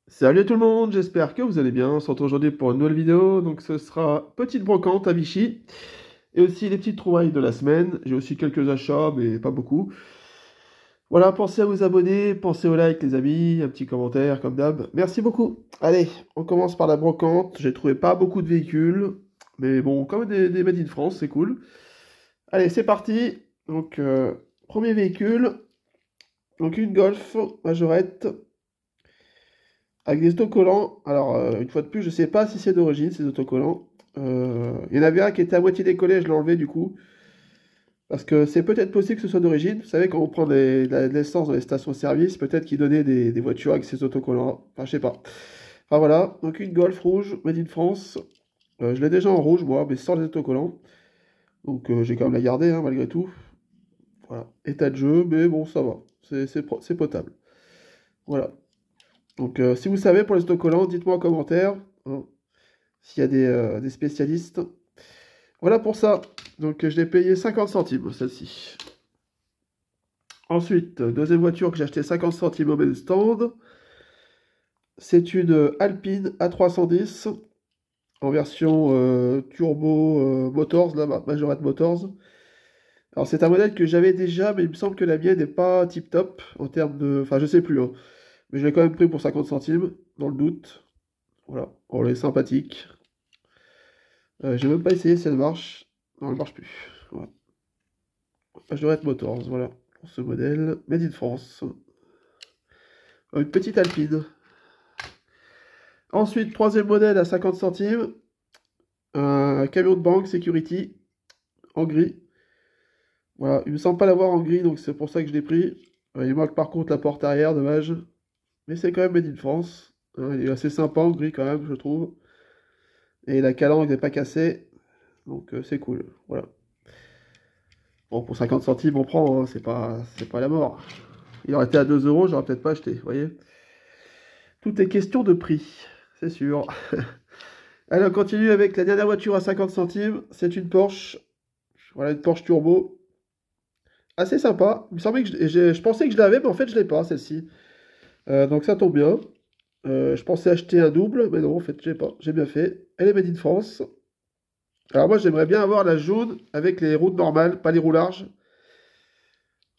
Salut à tout le monde, j'espère que vous allez bien. On se retrouve aujourd'hui pour une nouvelle vidéo. Donc ce sera petite brocante à Vichy et aussi les petites trouvailles de la semaine. J'ai aussi quelques achats, mais pas beaucoup. Voilà, pensez à vous abonner, pensez au like les amis, un petit commentaire comme d'hab. Merci beaucoup. Allez, on commence par la brocante. J'ai trouvé pas beaucoup de véhicules, mais bon, comme des Made in France, c'est cool. Allez, c'est parti. Donc, premier véhicule, donc une Golf Majorette. Avec des autocollants, alors une fois de plus, je sais pas si c'est d'origine ces autocollants. Il y en avait un qui était à moitié décollé, je l'ai enlevé du coup. Parce que c'est peut-être possible que ce soit d'origine. Vous savez, quand on prend de l'essence dans les stations-service, peut-être qu'ils donnaient des voitures avec ces autocollants. Enfin, je sais pas. Enfin voilà, donc une Golf rouge, Made in France. Je l'ai déjà en rouge, moi, mais sans les autocollants. Donc j'ai quand même la garder, hein, malgré tout. Voilà, état de jeu, mais bon, ça va. C'est potable. Voilà. Donc si vous savez pour les autocollants, dites-moi en commentaire, hein, s'il y a des spécialistes. Voilà pour ça. Donc je l'ai payé 50 centimes, celle-ci. Ensuite, deuxième voiture que j'ai acheté 50 centimes au même stand. C'est une Alpine A310 en version Turbo Motors, là, Majorette Motors. Alors c'est un modèle que j'avais déjà, mais il me semble que la mienne n'est pas tip-top en termes de... Enfin, je sais plus, hein. Mais je l'ai quand même pris pour 50 centimes, dans le doute. Voilà, on est sympathique. J'ai même pas essayé si elle marche. Non, elle marche plus. Voilà. Majorette Motors, voilà, pour ce modèle. Made in France. Une petite Alpine. Ensuite, troisième modèle à 50 centimes. Un camion de banque Security en gris. Voilà, il me semble pas l'avoir en gris, donc c'est pour ça que je l'ai pris. Il manque par contre la porte arrière, dommage. Mais c'est quand même Made in France. Il est assez sympa en gris quand même, je trouve. Et la calandre n'est pas cassée, donc c'est cool. Voilà. Bon, pour 50 centimes, on prend, hein, c'est pas la mort. Il aurait été à 2 euros, j'aurais peut-être pas acheté, vous voyez. Tout est question de prix, c'est sûr. Allez, on continue avec la dernière voiture à 50 centimes. C'est une Porsche. Voilà, une Porsche Turbo. Assez sympa. Il me semblait que je pensais que je l'avais, mais en fait, je l'ai pas, celle-ci. Donc ça tombe bien. Je pensais acheter un double, mais non, en fait, je l'ai pas. J'ai bien fait. Elle est made in France. Alors moi, j'aimerais bien avoir la jaune avec les roues normales, pas les roues larges.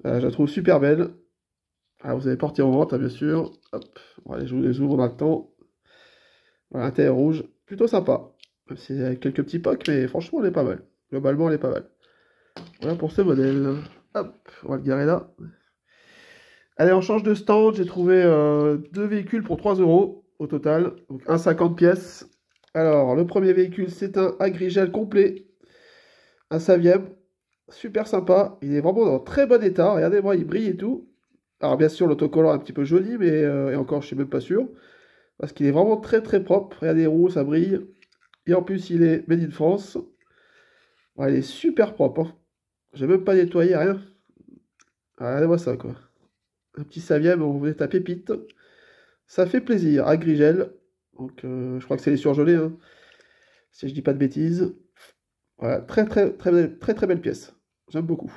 Je la trouve super belle. Alors, vous avez porté en vente, hein, bien sûr. Hop, on va les ouvre dans le temps. Voilà, intérieur rouge. Plutôt sympa. Même s'il y a quelques petits pocs, mais franchement, elle est pas mal. Globalement, elle est pas mal. Voilà pour ce modèle. Hop, on va le garer là. Allez, on change de stand. J'ai trouvé deux véhicules pour 3 euros au total. Donc, un 50 pièces. Alors, le premier véhicule, c'est un Agrigel complet. Un Saviem. Super sympa. Il est vraiment dans très bon état. Regardez-moi, il brille et tout. Alors, bien sûr, l'autocollant est un petit peu joli, mais et encore, je suis même pas sûr. Parce qu'il est vraiment très très propre. Regardez les roues, ça brille. Et en plus, il est made in France. Ouais, il est super propre, hein. J'ai même pas nettoyé, rien. Ah, regardez-moi ça, quoi. Un petit Saviem, on voulait ta pépite. Ça fait plaisir. Agrigel. Donc, je crois que c'est les surgelés, hein, si je dis pas de bêtises. Voilà, très très très très très belle pièce. J'aime beaucoup.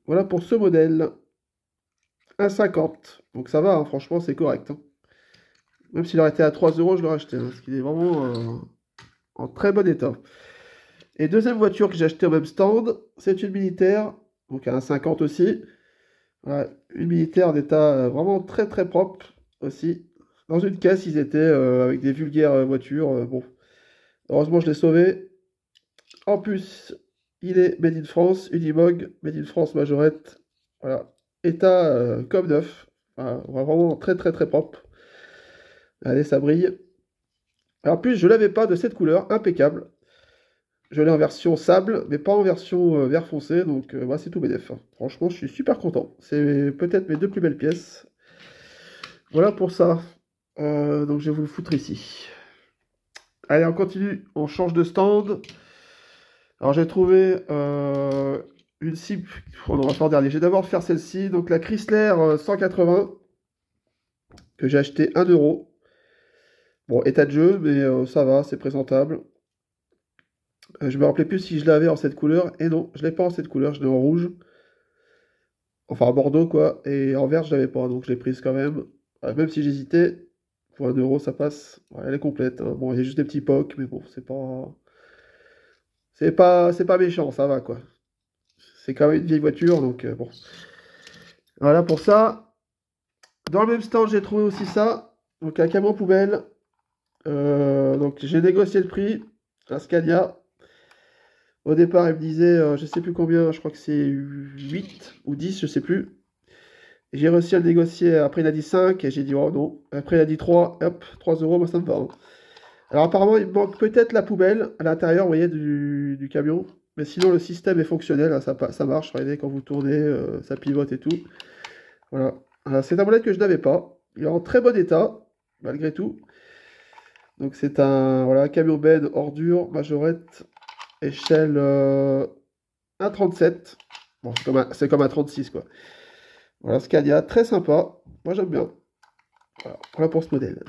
Voilà pour ce modèle. 1,50. Donc ça va, hein, franchement, c'est correct, hein. Même s'il aurait été à 3 euros, je l'aurais acheté, hein, parce qu'il est vraiment en très bon état. Et deuxième voiture que j'ai achetée au même stand, c'est une militaire, donc à 1,50 aussi. Voilà, une militaire en état vraiment très très propre aussi. Dans une caisse, ils étaient avec des vulgaires voitures. Bon, heureusement, je l'ai sauvé. En plus, il est Made in France, Unimog, Made in France Majorette. Voilà, état comme neuf. Voilà, vraiment très très très propre. Allez, ça brille. En plus, je l'avais pas de cette couleur, impeccable. Je l'ai en version sable, mais pas en version vert foncé, donc bah, c'est tout bénef, hein. Franchement, je suis super content. C'est peut-être mes deux plus belles pièces. Voilà pour ça. Donc je vais vous le foutre ici. Allez, on continue, on change de stand. Alors j'ai trouvé une cible. On va faire en dernier. Je vais d'abord faire celle-ci, donc la Chrysler 180, que j'ai acheté 1 euro. Bon, état de jeu, mais ça va, c'est présentable. Je me rappelais plus si je l'avais en cette couleur. Et non, je l'ai pas en cette couleur, je l'ai en rouge. Enfin, en bordeaux, quoi. Et en vert, je l'avais pas, donc je l'ai prise quand même. Même si j'hésitais. pour 1 € ça passe. Ouais, elle est complète, hein. Bon, il y a juste des petits pocs, mais bon, c'est pas méchant, ça va quoi. C'est quand même une vieille voiture, donc bon. Voilà pour ça. Dans le même stand, j'ai trouvé aussi ça. Donc un camion poubelle. Donc j'ai négocié le prix. Un Scania. Au départ, il me disait, je sais plus combien, je crois que c'est 8 ou 10, je sais plus. J'ai réussi à le négocier. Après, il a dit 5 et j'ai dit, oh non. Après, il a dit 3. Hop, 3 €, moi ça me va, hein. Alors apparemment, il manque peut-être la poubelle à l'intérieur, vous voyez, du camion. Mais sinon, le système est fonctionnel, hein, ça marche. Regardez, quand vous tournez, ça pivote et tout. Voilà. C'est un modèle que je n'avais pas. Il est en très bon état, malgré tout. Donc c'est un voilà, camion bed ordure, majorette, échelle 1,37. Bon, c'est comme un 36, quoi. Voilà, Scania, très sympa. Moi, j'aime bien. Voilà pour ce modèle.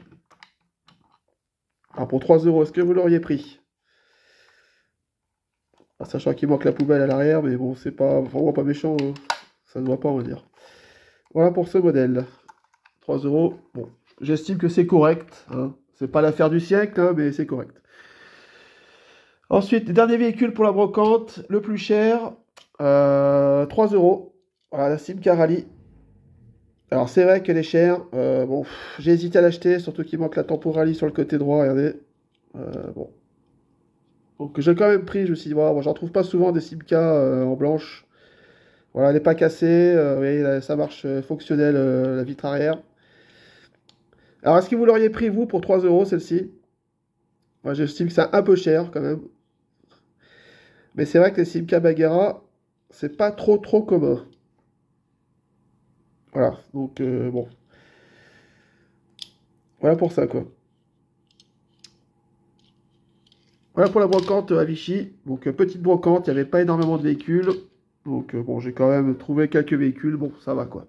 Alors, pour 3 €, est-ce que vous l'auriez pris? Alors, sachant qu'il manque la poubelle à l'arrière, mais bon, c'est pas vraiment pas méchant, hein. Ça ne doit pas, on va dire. Voilà pour ce modèle. 3 €. Bon, j'estime que c'est correct, hein. C'est pas l'affaire du siècle, hein, mais c'est correct. Ensuite, dernier véhicule pour la brocante, le plus cher, 3 €. Voilà, la Simca Rally. Alors, c'est vrai qu'elle est chère. Bon, j'ai hésité à l'acheter, surtout qu'il manque la temporally sur le côté droit, regardez. Bon. Donc, j'ai quand même pris, je me suis dit, bon, j'en trouve pas souvent des Simca en blanche. Voilà, elle n'est pas cassée, vous voyez, là, ça marche fonctionnel, la vitre arrière. Alors, est-ce que vous l'auriez pris, vous, pour 3 € celle-ci? Moi, j'estime que c'est un peu cher, quand même. Mais c'est vrai que les Simca Bagheera, c'est pas trop commun. Voilà, donc, bon. Voilà pour ça, quoi. Voilà pour la brocante à Vichy. Donc, petite brocante, il n'y avait pas énormément de véhicules. Donc, bon, j'ai quand même trouvé quelques véhicules. Bon, ça va, quoi.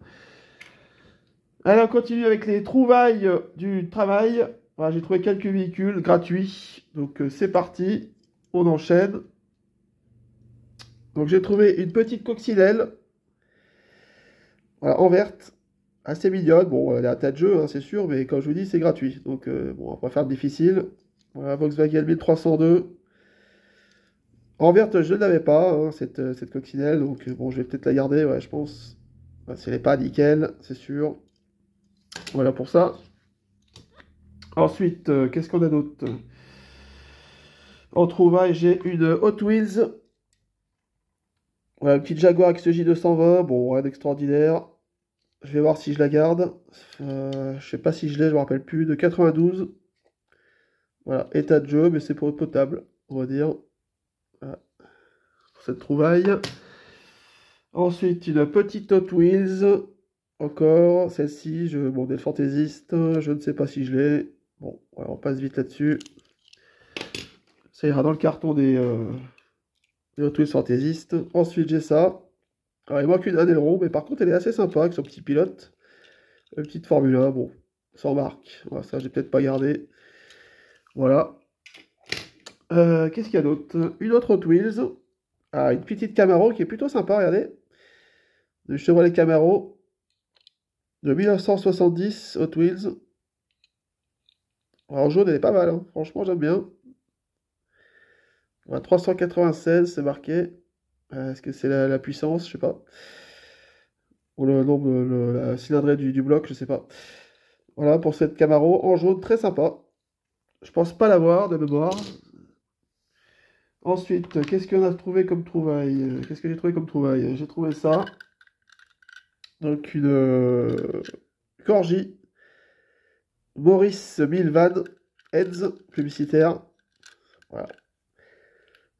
Allez, on continue avec les trouvailles du travail. Voilà, j'ai trouvé quelques véhicules gratuits. Donc, c'est parti. On enchaîne. Donc, j'ai trouvé une petite coccinelle. Voilà, en verte. Assez mignonne. Bon, elle est à tas de jeu, hein, c'est sûr. Mais comme je vous dis, c'est gratuit. Donc, bon, on va pas faire de difficile. Voilà, Volkswagen 1302. En verte, je ne l'avais pas, hein, cette coccinelle. Donc, bon, je vais peut-être la garder, ouais, je pense. Enfin, si elle n'est pas nickel, c'est sûr. Voilà pour ça. Ensuite, qu'est-ce qu'on a d'autre? En trouvaille, j'ai une Hot Wheels. Voilà, une petite Jaguar XJ220. Bon, rien d'extraordinaire. Je vais voir si je la garde. Je sais pas si je l'ai, je me rappelle plus. De 92. Voilà, état de jeu, mais c'est pour potable, on va dire. Voilà, pour cette trouvaille. Ensuite, une petite Hot Wheels. Encore, celle-ci, bon, des fantaisistes, je ne sais pas si je l'ai. Bon, ouais, on passe vite là-dessus. Ça ira dans le carton des Hot Wheels fantaisistes. Ensuite, j'ai ça. Alors, il manque une aileron, mais par contre, elle est assez sympa avec son petit pilote. Une petite Formule 1, bon, sans marque. Voilà, ça, j'ai peut-être pas gardé. Voilà. Qu'est-ce qu'il y a d'autre? Une autre Hot Wheels. Ah, une petite Camaro qui est plutôt sympa, regardez. De Chevrolet Camaro. De 1970, Hot Wheels. Alors, en jaune, elle est pas mal, hein. Franchement, j'aime bien. Voilà, 396, c'est marqué. Est-ce que c'est la puissance? Je sais pas. Ou le nombre, la cylindrée du bloc, je sais pas. Voilà pour cette Camaro en jaune, très sympa. Je pense pas l'avoir de mémoire. Ensuite, qu'est-ce qu'on a trouvé comme trouvaille? Qu'est-ce que j'ai trouvé comme trouvaille? J'ai trouvé ça. Donc une Corgi Maurice Milvan Heads publicitaire. Voilà.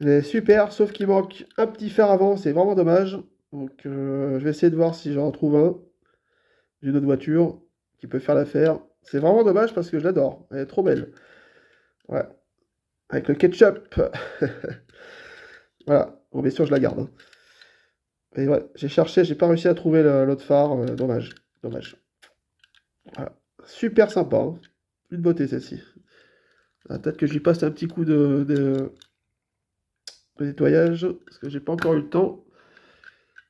Elle est super, sauf qu'il manque un petit fer avant, c'est vraiment dommage. Donc je vais essayer de voir si j'en trouve un. J'ai une autre voiture qui peut faire l'affaire. C'est vraiment dommage parce que je l'adore. Elle est trop belle. Ouais. Avec le ketchup. Voilà. Bon, bien sûr, je la garde, hein. Et ouais, j'ai cherché, j'ai pas réussi à trouver l'autre phare. Dommage. Dommage. Voilà. Super sympa, hein. Une beauté celle-ci. Ah, peut-être que je lui passe un petit coup de nettoyage. Parce que j'ai pas encore eu le temps.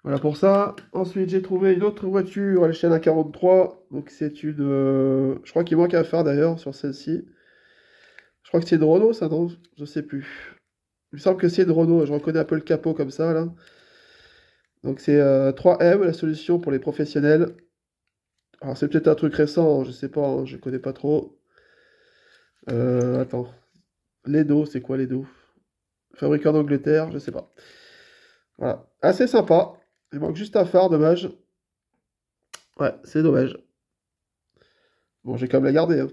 Voilà pour ça. Ensuite, j'ai trouvé une autre voiture à l'échelle A43. Donc, c'est une. Je crois qu'il manque un phare d'ailleurs sur celle-ci. Je crois que c'est une Renault, ça, non? Je sais plus. Il me semble que c'est une Renault. Je reconnais un peu le capot comme ça, là. Donc, c'est 3M, la solution pour les professionnels. Alors, c'est peut-être un truc récent, hein, je sais pas, hein, je connais pas trop. Attends. Ledo, c'est quoi Ledo? Fabriqué en Angleterre, je sais pas. Voilà. Assez sympa. Il manque juste un phare, dommage. Ouais, c'est dommage. Bon, j'ai quand même la garder, hein.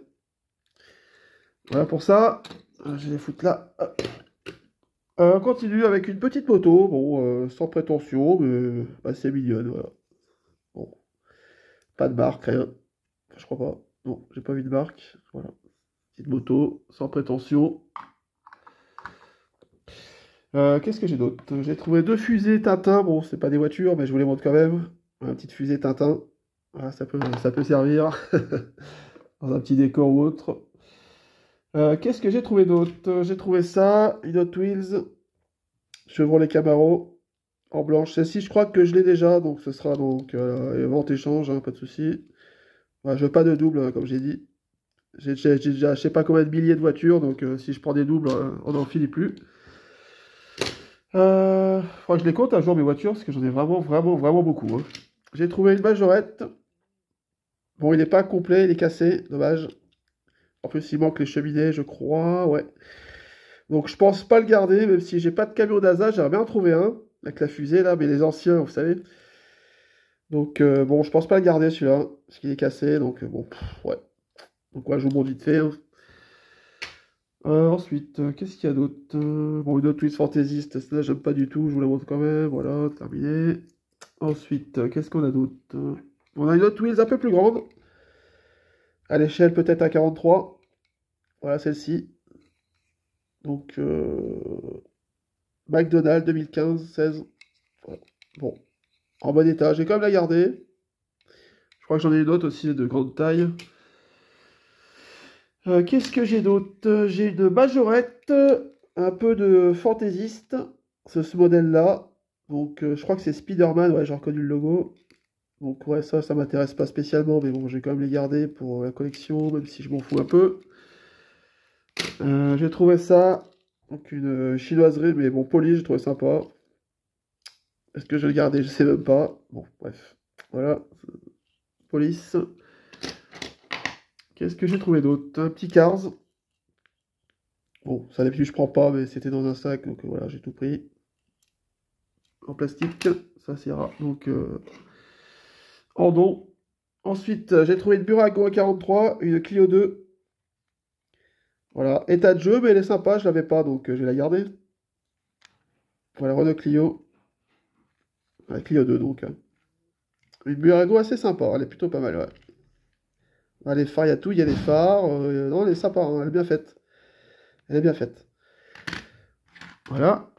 Voilà pour ça. Je vais les foutre là. Hop. On continue avec une petite moto. Bon, sans prétention, mais assez mignonne. Voilà. Bon, pas de marque, rien. Enfin, je crois pas. Non, j'ai pas vu de marque. Voilà. Petite moto, sans prétention. Qu'est-ce que j'ai d'autre? J'ai trouvé deux fusées Tintin. Bon, c'est pas des voitures, mais je vous les montre quand même. Une petite fusée Tintin. Voilà, ça peut servir dans un petit décor ou autre. Qu'est-ce que j'ai trouvé d'autre? J'ai trouvé ça, une Hot Wheels Chevrolet Camaro en blanche. Celle-ci, je crois que je l'ai déjà, donc ce sera donc vente échange, hein, pas de souci. Voilà, je veux pas de double, hein, comme j'ai dit. J'ai déjà, je sais pas combien de milliers de voitures, donc si je prends des doubles, on n'en finit plus. Faudra que je les compte un jour mes voitures, parce que j'en ai vraiment, vraiment, vraiment beaucoup, hein. J'ai trouvé une majorette. Bon, il n'est pas complet, il est cassé, dommage. En plus, il manque les cheminées, je crois, ouais. Donc, je pense pas le garder, même si j'ai pas de camion d'Asa, j'aimerais bien en trouver un, avec la fusée, là, mais les anciens, vous savez. Donc, bon, je pense pas le garder, celui-là, parce qu'il est cassé, donc, bon, ouais. Donc, ouais, je vous montre vite fait, hein. Ensuite, qu'est-ce qu'il y a d'autre? Bon, une autre twist fantaisiste, celle-là, j'aime pas du tout, je vous la montre quand même, voilà, terminé. Ensuite, qu'est-ce qu'on a d'autre? On a une autre Wheels un peu plus grande, à l'échelle peut-être à 43. Voilà, celle-ci. Donc, McDonald's 2015-16. Voilà. Bon, en bon état. J'ai quand même la garder. Je crois que j'en ai une autre aussi de grande taille. Qu'est-ce que j'ai d'autre? J'ai une majorette, un peu de fantaisiste, ce modèle-là. Donc, je crois que c'est Spider-Man. Ouais, j'ai reconnu le logo. Donc, ouais, ça m'intéresse pas spécialement. Mais bon, je vais quand même les garder pour la collection, même si je m'en fous un peu. J'ai trouvé ça. Donc, une chinoiserie, mais bon, poli, j'ai trouvé sympa. Est-ce que je vais le garder? Je sais même pas. Bon, bref. Voilà. Police. Qu'est-ce que j'ai trouvé d'autre? Un petit Cars. Bon, ça d'habitude je prends pas, mais c'était dans un sac, donc voilà, j'ai tout pris. En plastique, ça sera donc en don. Ensuite, j'ai trouvé une Burago A43, une Clio 2. Voilà, état de jeu, mais elle est sympa, je l'avais pas, donc je vais la garder. Voilà, Renault Clio. La Clio 2, donc, hein. Une Burago assez sympa, elle est plutôt pas mal, ouais. Ah, les phares, il y a tout, il y a les phares. Non, elle est sympa, hein, elle est bien faite. Elle est bien faite. Voilà.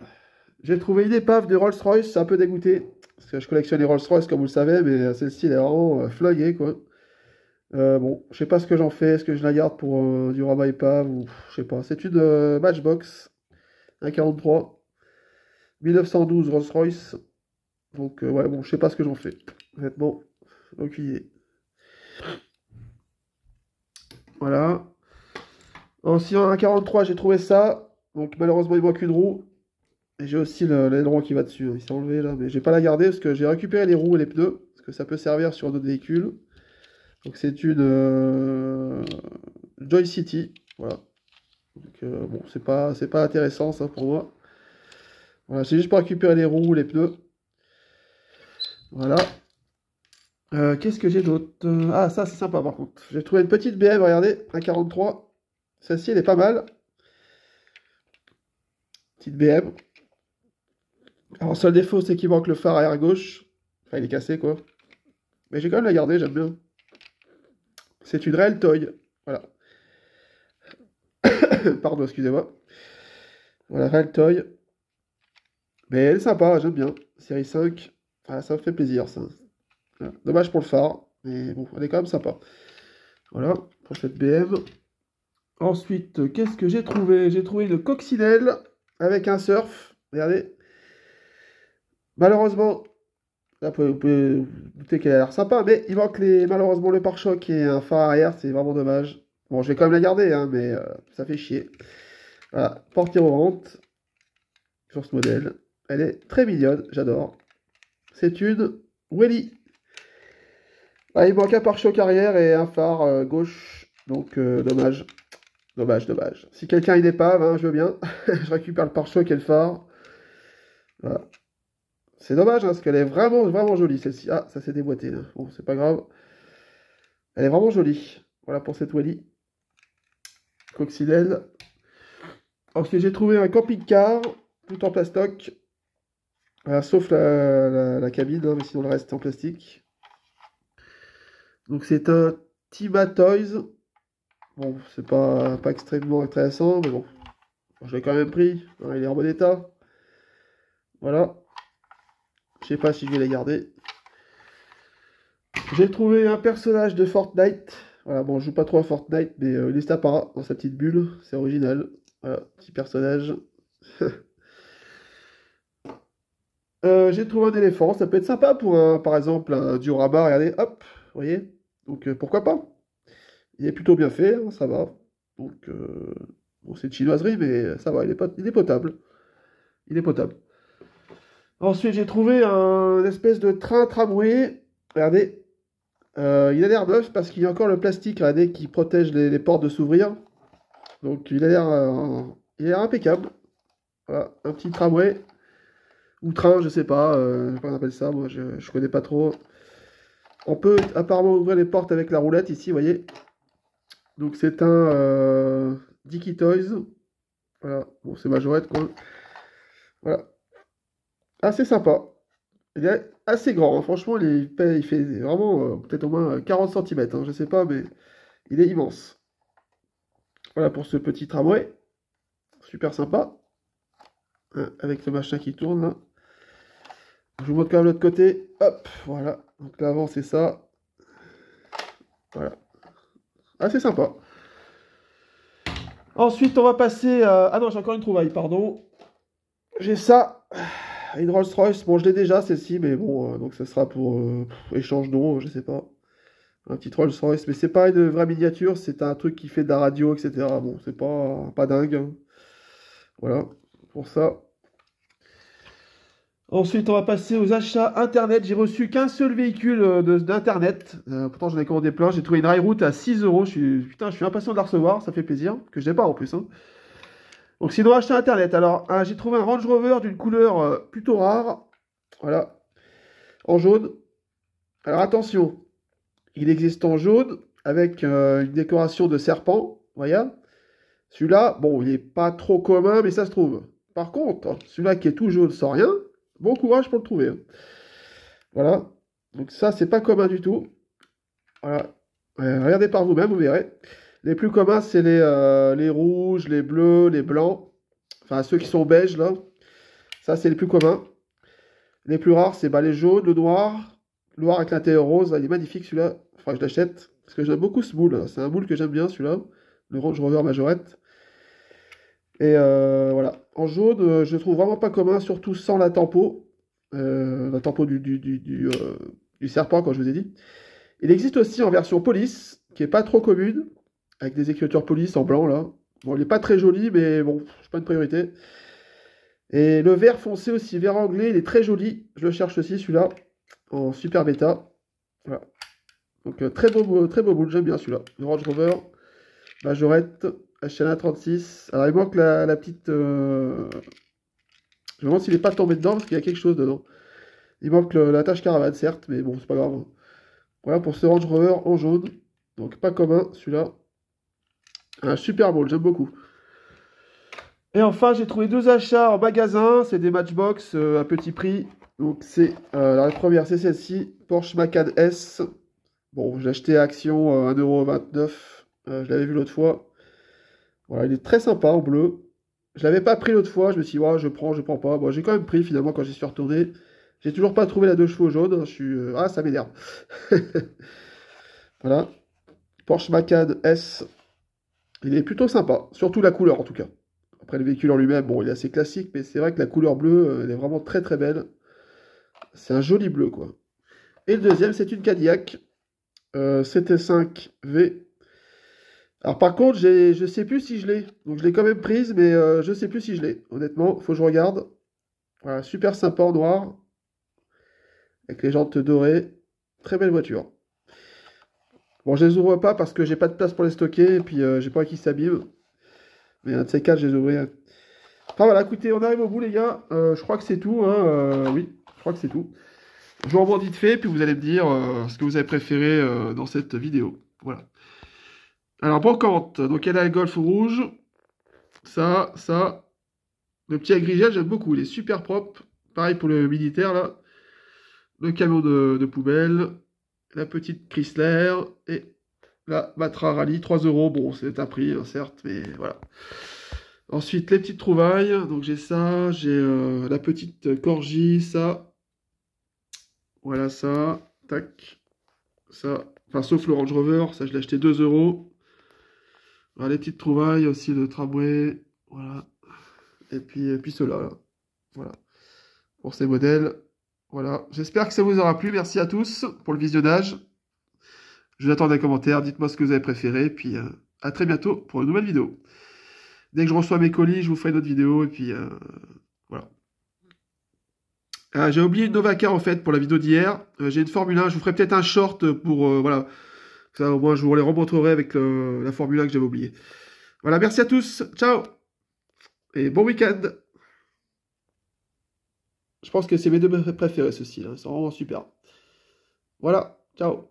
J'ai trouvé une épave de Rolls-Royce, c'est un peu dégoûté. Parce que je collectionne les Rolls-Royce, comme vous le savez, mais celle-ci, elle est vraiment flinguée, quoi. Bon, je sais pas ce que j'en fais. Est-ce que je la garde pour du rabat épave ou je sais pas. C'est une Matchbox 1,43 1912 Rolls-Royce. Donc, ouais, bon, je sais pas ce que j'en fais. Honnêtement, aucune idée. Voilà. Ensuite, en 1,43, j'ai trouvé ça. Donc, malheureusement, il manque une roue. Et j'ai aussi l'aileron qui va dessus, hein. Il s'est enlevé là, mais je vais pas la garder parce que j'ai récupéré les roues et les pneus, parce que ça peut servir sur d'autres véhicules. Donc c'est une Joy City, voilà. Donc bon, c'est pas intéressant ça pour moi. Voilà, c'est juste pour récupérer les roues, les pneus. Voilà. Qu'est-ce que j'ai d'autre? Ah, ça c'est sympa par contre. J'ai trouvé une petite BM, regardez, 1,43. Celle-ci elle est pas mal. Petite BM. Alors, seul défaut, c'est qu'il manque le phare arrière gauche. Enfin, il est cassé, quoi. Mais j'ai quand même la garder, j'aime bien. C'est une réelle toy. Voilà. Pardon, excusez-moi. Voilà, réelle toy. Mais elle est sympa, j'aime bien. Série 5. Voilà, ça me fait plaisir, ça. Voilà. Dommage pour le phare. Mais bon, elle est quand même sympa. Voilà, pour cette BM. Ensuite, qu'est-ce que j'ai trouvé? J'ai trouvé une coccinelle avec un surf. Regardez. Malheureusement, Là, vous pouvez vous douter qu'elle a l'air sympa, mais il manque malheureusement le pare-choc et un phare arrière, c'est vraiment dommage. Bon, je vais quand même la garder, hein, mais ça fait chier. Voilà, portière vente sur ce modèle. Elle est très mignonne, j'adore. C'est une Welly. Ah, il manque un pare-choc arrière et un phare gauche, donc dommage. Dommage, dommage. Si quelqu'un est épave, hein, je veux bien. Je récupère le pare-choc et le phare. Voilà. C'est dommage, hein, parce qu'elle est vraiment, vraiment jolie, celle-ci. Ah, ça s'est déboîté, là. Bon, c'est pas grave. Elle est vraiment jolie. Voilà pour cette Wally. Coccinelle. Ensuite, j'ai trouvé un camping-car, tout en plastoc. Voilà, sauf la cabine, hein, mais sinon le reste est en plastique. Donc c'est un Tima Toys. Bon, c'est pas extrêmement intéressant, mais bon. Je l'ai quand même pris. Hein, il est en bon état. Voilà. Je sais pas si je vais les garder. J'ai trouvé un personnage de Fortnite. Voilà, bon, je joue pas trop à Fortnite, mais il est sympa dans sa petite bulle. C'est original. Voilà, petit personnage. J'ai trouvé un éléphant. Ça peut être sympa pour, par exemple, un diorama. Regardez, hop, vous voyez. Donc, pourquoi pas? Il est plutôt bien fait, hein, ça va. Donc, bon, c'est de chinoiserie, mais ça va, il est potable. Il est potable. Ensuite, j'ai trouvé un espèce de train tramway. Regardez, il a l'air neuf parce qu'il y a encore le plastique, regardez, qui protège les portes de s'ouvrir. Donc, il a l'air impeccable. Voilà, un petit tramway. Ou train, je sais pas, comment on appelle ça, moi je connais pas trop. On peut apparemment ouvrir les portes avec la roulette ici, vous voyez. Donc c'est un Dicky Toys. Voilà, bon c'est majorette quoi. Voilà, assez sympa. Il est assez grand, hein. Franchement il fait vraiment peut-être au moins 40 cm, hein, je sais pas, mais il est immense. Voilà pour ce petit tramway, super sympa. Hein, avec le machin qui tourne là. Je vous montre quand même l'autre côté. Hop, voilà. Donc l'avant c'est ça. Voilà. Assez sympa. Ensuite, on va passer à... Ah non, j'ai encore une trouvaille, pardon. J'ai ça. Une Rolls-Royce. Bon, je l'ai déjà, celle-ci, mais bon, donc ça sera pour échange d'eau, je sais pas. Un petit Rolls-Royce, mais c'est pas une vraie miniature, c'est un truc qui fait de la radio, etc. Bon, c'est pas dingue, hein. Voilà, pour ça. Ensuite, on va passer aux achats Internet. J'ai reçu qu'un seul véhicule d'Internet. Pourtant, j'en ai commandé plein. J'ai trouvé une Railroute à 6 euros. Putain, je suis impatient de la recevoir. Ça fait plaisir. Que je n'ai pas en plus, hein. Donc, sinon, acheter Internet. Alors, j'ai trouvé un Range Rover d'une couleur plutôt rare. Voilà. En jaune. Alors, attention. Il existe en jaune avec une décoration de serpent. Voyez. Celui-là, bon, il n'est pas trop commun, mais ça se trouve. Par contre, celui-là qui est tout jaune sans rien. Bon courage pour le trouver, hein. Voilà. Donc ça, c'est pas commun du tout. Voilà. Regardez par vous-même, vous verrez. Les plus communs, c'est les rouges, les bleus, les blancs. Enfin, ceux qui sont beiges, là. Ça, c'est les plus communs. Les plus rares, c'est les jaunes, le noir. Le noir avec l'intérieur rose. Il est magnifique, celui-là. Enfin, je l'achète. Parce que j'aime beaucoup ce moule. C'est un moule que j'aime bien, celui-là. Le Range Rover Majorette. Et voilà. En jaune, je le trouve vraiment pas commun, surtout sans la tempo. La tempo du serpent, comme je vous ai dit. Il existe aussi en version police, qui est pas trop commune, avec des écritures police en blanc, là. Bon, il n'est pas très joli, mais bon, c'est pas une priorité. Et le vert foncé aussi, vert anglais, il est très joli. Je le cherche aussi, celui-là, en super bêta. Voilà. Donc, très beau boule, j'aime bien celui-là. Le Range Rover, Majorette. HLA 36. Alors il manque la petite... Je me demande s'il n'est pas tombé dedans parce qu'il y a quelque chose dedans. Il manque la tâche caravane, certes, mais bon, c'est pas grave. Voilà pour ce Range Rover en jaune. Donc pas commun, celui-là. Un super beau, j'aime beaucoup. Et enfin, j'ai trouvé deux achats en magasin. C'est des Matchbox à petit prix. Donc c'est la première, c'est celle-ci. Porsche Macan S. Bon, j'ai acheté à Action 1,29 €. Je l'avais vu l'autre fois. Voilà, il est très sympa en bleu. Je l'avais pas pris l'autre fois, je me suis dit, ouais, je prends pas. Bon, j'ai quand même pris finalement quand j'y suis retourné. J'ai toujours pas trouvé la 2 chevaux jaune. Je suis... Ah, ça m'énerve. Voilà. Porsche Macan S. Il est plutôt sympa. Surtout la couleur en tout cas. Après le véhicule en lui-même, bon, il est assez classique, mais c'est vrai que la couleur bleue, elle est vraiment très très belle. C'est un joli bleu, quoi. Et le deuxième, c'est une Cadillac CT5V. Alors par contre, je sais plus si je l'ai. Donc je l'ai quand même prise, mais je sais plus si je l'ai. Honnêtement, faut que je regarde. Voilà, super sympa en noir. Avec les jantes dorées. Très belle voiture. Bon, je les ouvre pas parce que j'ai pas de place pour les stocker. Et puis j'ai pas envie qu'ils s'abîment. Mais un de ces quatre, je les ouvrirai. Enfin voilà, écoutez, on arrive au bout, les gars. Je crois que c'est tout, hein. Oui, je crois que c'est tout. Je vous revois vite fait, puis vous allez me dire ce que vous avez préféré dans cette vidéo. Voilà. Alors, brocante. Donc, elle a le Golf rouge. Ça. Le petit agrigel, j'aime beaucoup. Il est super propre. Pareil pour le militaire, là. Le camion de poubelle. La petite Chrysler. Et la Matra Rallye. 3 euros. Bon, c'est un prix, hein, certes, mais voilà. Ensuite, les petites trouvailles. Donc, j'ai ça. J'ai la petite Corgi. Ça. Voilà, ça. Tac. Ça. Enfin, sauf le Range Rover. Ça, je l'ai acheté 2 euros. Voilà, les petites trouvailles aussi de tramway. Voilà. Et puis ceux-là, là. Voilà. Pour ces modèles. Voilà. J'espère que ça vous aura plu. Merci à tous pour le visionnage. Je vous attends dans les commentaires. Dites-moi ce que vous avez préféré. Puis à très bientôt pour une nouvelle vidéo. Dès que je reçois mes colis, je vous ferai une autre vidéo. Et puis voilà. Ah, j'ai oublié une Novacar en fait pour la vidéo d'hier. J'ai une Formule 1. Je vous ferai peut-être un short pour voilà. Ça, au moins, je vous les remontrerai avec la Formule 1 que j'avais oubliée. Voilà. Merci à tous. Ciao. Et bon week-end. Je pense que c'est mes deux préférés, ceux-ci. Ils sont vraiment super. Voilà, ciao.